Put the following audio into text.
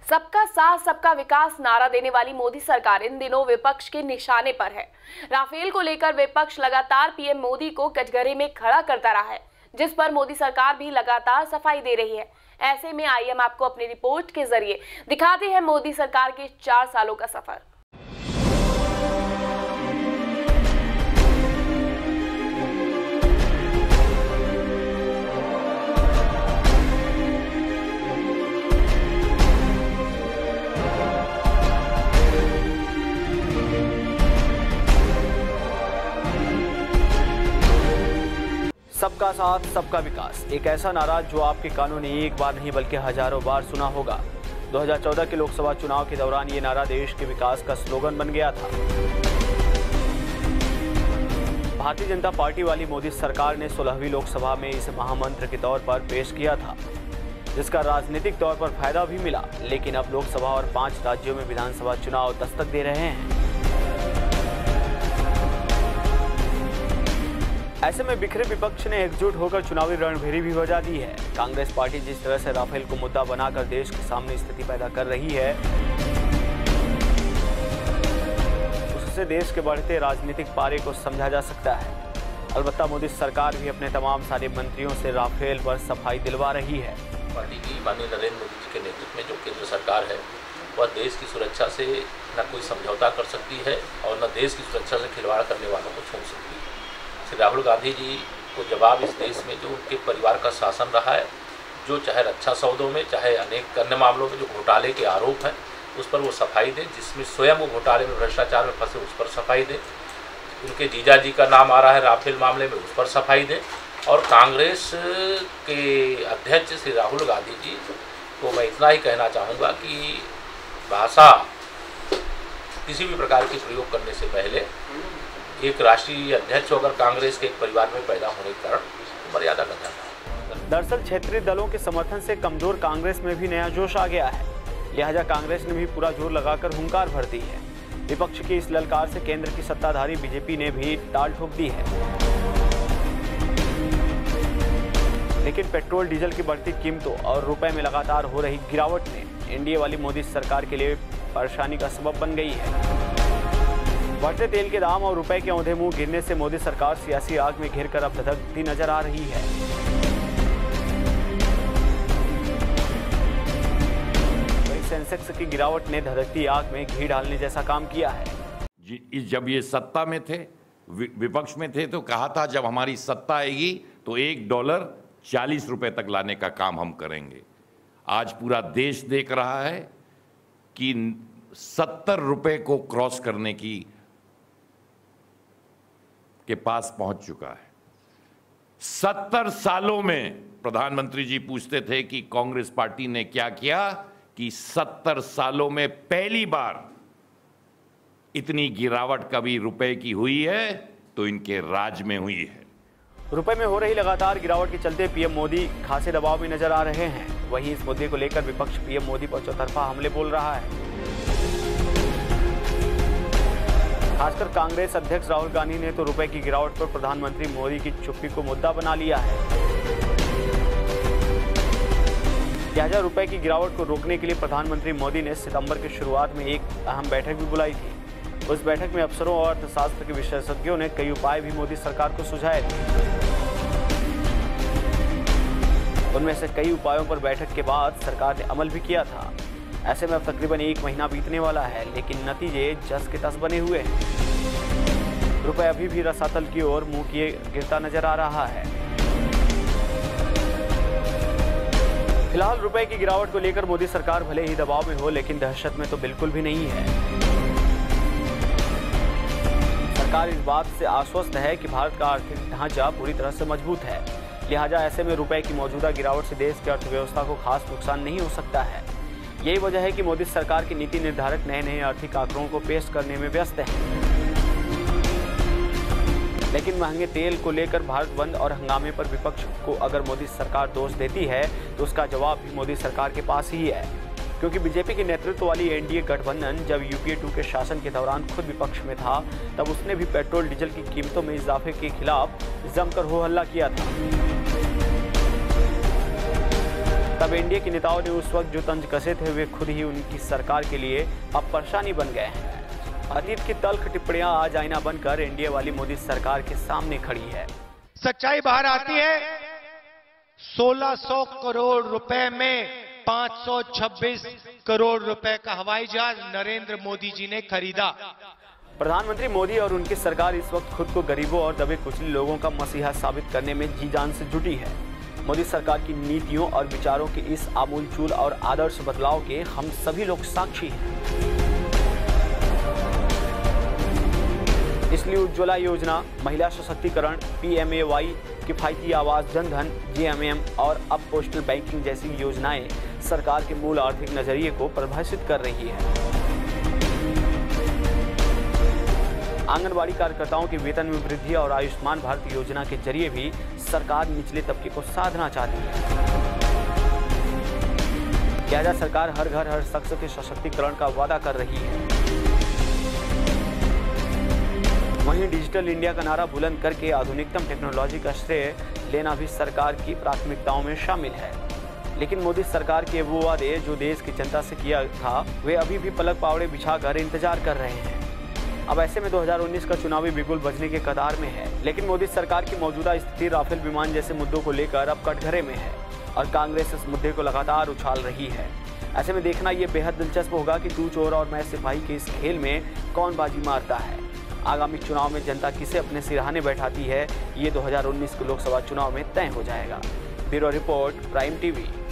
सबका साथ सबका विकास नारा देने वाली मोदी सरकार इन दिनों विपक्ष के निशाने पर है। राफेल को लेकर विपक्ष लगातार पीएम मोदी को कटघरे में खड़ा करता रहा है, जिस पर मोदी सरकार भी लगातार सफाई दे रही है। ऐसे में आइए हम आपको अपनी रिपोर्ट के जरिए दिखाते हैं मोदी सरकार के 4 सालों का सफर। सबका साथ सबका विकास, एक ऐसा नारा जो आपके कानों ने एक बार नहीं बल्कि हजारों बार सुना होगा। 2014 के लोकसभा चुनाव के दौरान ये नारा देश के विकास का स्लोगन बन गया था। भारतीय जनता पार्टी वाली मोदी सरकार ने 16वीं लोकसभा में इसे महामंत्र के तौर पर पेश किया था, जिसका राजनीतिक तौर पर फायदा भी मिला। लेकिन अब लोकसभा और 5 राज्यों में विधानसभा चुनाव दस्तक दे रहे हैं। ऐसे में बिखरे विपक्ष ने एकजुट होकर चुनावी रणभेरी भी बजा दी है। कांग्रेस पार्टी जिस तरह से राफेल को मुद्दा बनाकर देश के सामने स्थिति पैदा कर रही है, उससे देश के बढ़ते राजनीतिक पारे को समझा जा सकता है। अलबत्ता मोदी सरकार भी अपने तमाम सारे मंत्रियों से राफेल पर सफाई दिलवा रही है। पार्टी की माननीय नरेंद्र मोदी जी के नेतृत्व में जो केंद्र सरकार है, वह देश की सुरक्षा से न कोई समझौता कर सकती है और न देश की सुरक्षा से खिलवाड़ करने वालों को छोड़ सकती है। श्री राहुल गांधी जी को जवाब इस देश में जो उनके परिवार का शासन रहा है, जो चाहे रक्षा सौदों में चाहे अनेक अन्य मामलों में जो घोटाले के आरोप हैं, उस पर वो सफाई दें। जिसमें स्वयं वो घोटाले में भ्रष्टाचार में फंसे, उस पर सफाई दें। उनके जीजा जी का नाम आ रहा है राफेल मामले में, उस पर सफाई दें। और कांग्रेस के अध्यक्ष श्री राहुल गांधी जी को मैं इतना ही कहना चाहूँगा कि भाषा किसी भी प्रकार की प्रयोग करने से पहले एक राष्ट्रीय अध्यक्ष होकर कांग्रेस के एक परिवार में पैदा होने के कारण मर्यादा का ध्यान। दरअसल क्षेत्रीय दलों के समर्थन से कमजोर कांग्रेस में भी नया जोश आ गया है। लिहाजा कांग्रेस ने भी पूरा जोर लगाकर हुंकार भर दी है। विपक्ष की इस ललकार से केंद्र की सत्ताधारी बीजेपी ने भी टाल ठोक दी है। लेकिन पेट्रोल डीजल की बढ़ती कीमतों और रुपए में लगातार हो रही गिरावट ने एनडीए वाली मोदी सरकार के लिए परेशानी का सबब बन गई है। बढ़ते तेल के दाम और रुपए के औंधे मुंह गिरने से मोदी सरकार सियासी आग में घिरकर अब धधकती नजर आ रही है। वहीं सेंसेक्स की गिरावट ने धधकती आग में घी डालने जैसा काम किया है। जब ये सत्ता में थे, विपक्ष में थे, तो कहा था जब हमारी सत्ता आएगी तो $1 40 रुपए तक लाने का काम हम करेंगे। आज पूरा देश देख रहा है कि 70 रुपए को क्रॉस करने के पास पहुंच चुका है। 70 सालों में प्रधानमंत्री जी पूछते थे कि कांग्रेस पार्टी ने क्या किया, कि 70 सालों में पहली बार इतनी गिरावट कभी रुपए की हुई है तो इनके राज में हुई है। रुपए में हो रही लगातार गिरावट के चलते पीएम मोदी खासे दबाव में नजर आ रहे हैं। वहीं इस मुद्दे को लेकर विपक्ष पीएम मोदी पर चौतरफा हमले बोल रहा है। खासकर कांग्रेस अध्यक्ष राहुल गांधी ने तो रुपए की गिरावट पर प्रधानमंत्री मोदी की चुप्पी को मुद्दा बना लिया है। लिहाजा रुपए की गिरावट को रोकने के लिए प्रधानमंत्री मोदी ने सितंबर की शुरुआत में एक अहम बैठक भी बुलाई थी। उस बैठक में अफसरों और अर्थशास्त्र के विशेषज्ञों ने कई उपाय भी मोदी सरकार को सुझाए थे। उनमें से कई उपायों पर बैठक के बाद सरकार ने अमल भी किया था। ऐसे में अब तकरीबन 1 महीना बीतने वाला है, लेकिन नतीजे जस के तस बने हुए हैं। रुपए अभी भी रसातल की ओर मुंह किए गिरता नजर आ रहा है। फिलहाल रुपए की गिरावट को लेकर मोदी सरकार भले ही दबाव में हो, लेकिन दहशत में तो बिल्कुल भी नहीं है। सरकार इस बात से आश्वस्त है कि भारत का आर्थिक ढांचा पूरी तरह से मजबूत है। लिहाजा ऐसे में रुपए की मौजूदा गिरावट से देश की अर्थव्यवस्था को खास नुकसान नहीं हो सकता है। यही वजह है कि मोदी सरकार की नीति निर्धारक नए आर्थिक आंकड़ों को पेश करने में व्यस्त है। लेकिन महंगे तेल को लेकर भारत बंद और हंगामे पर विपक्ष को अगर मोदी सरकार दोष देती है तो उसका जवाब भी मोदी सरकार के पास ही है। क्योंकि बीजेपी के नेतृत्व वाली एनडीए गठबंधन जब यूपीए 2 के शासन के दौरान खुद विपक्ष में था, तब उसने भी पेट्रोल डीजल की कीमतों में इजाफे के खिलाफ जमकर हो हल्ला किया था। तब एनडीए के नेताओं ने उस वक्त जो तंज कसे थे वे खुद ही उनकी सरकार के लिए अब परेशानी बन गए हैं। अतीत की तल्ख टिप्पणियां आज आईना बनकर एनडीए वाली मोदी सरकार के सामने खड़ी है। सच्चाई बाहर आती है। 1600 करोड़ रुपए में 526 करोड़ रुपए का हवाई जहाज नरेंद्र मोदी जी ने खरीदा। प्रधानमंत्री मोदी और उनकी सरकार इस वक्त खुद को गरीबों और दबे कुचले लोगों का मसीहा साबित करने में जी जान से जुटी है। मोदी सरकार की नीतियों और विचारों के इस आमूलचूल और आदर्श बदलाव के हम सभी लोग साक्षी हैं। इसलिए उज्ज्वला योजना, महिला सशक्तिकरण, PMAY, किफायती आवास, जनधन, JMM और अब पोस्टल बैंकिंग जैसी योजनाएं सरकार के मूल आर्थिक नजरिए को परिभाषित कर रही है। आंगनबाड़ी कार्यकर्ताओं के वेतन में वृद्धि और आयुष्मान भारत योजना के जरिए भी सरकार निचले तबके को साधना चाहती है। लिहाजा सरकार हर घर हर शख्स के सशक्तिकरण का वादा कर रही है। वहीं डिजिटल इंडिया का नारा बुलंद करके आधुनिकतम टेक्नोलॉजी का श्रेय लेना भी सरकार की प्राथमिकताओं में शामिल है। लेकिन मोदी सरकार के वो वादे जो देश की जनता से किया था, वे अभी भी पलक पावड़े बिछाकर इंतजार कर रहे हैं। अब ऐसे में 2019 का चुनावी बिगुल बजने के कतार में है। लेकिन मोदी सरकार की मौजूदा स्थिति राफेल विमान जैसे मुद्दों को लेकर अब कटघरे में है और कांग्रेस इस मुद्दे को लगातार उछाल रही है। ऐसे में देखना यह बेहद दिलचस्प होगा कि तू चोर और मैं सिपाही के इस खेल में कौन बाजी मारता है। आगामी चुनाव में जनता किसे अपने सिरहाने बैठाती है, ये 2019 के लोकसभा चुनाव में तय हो जाएगा। Bureau report, prime TV.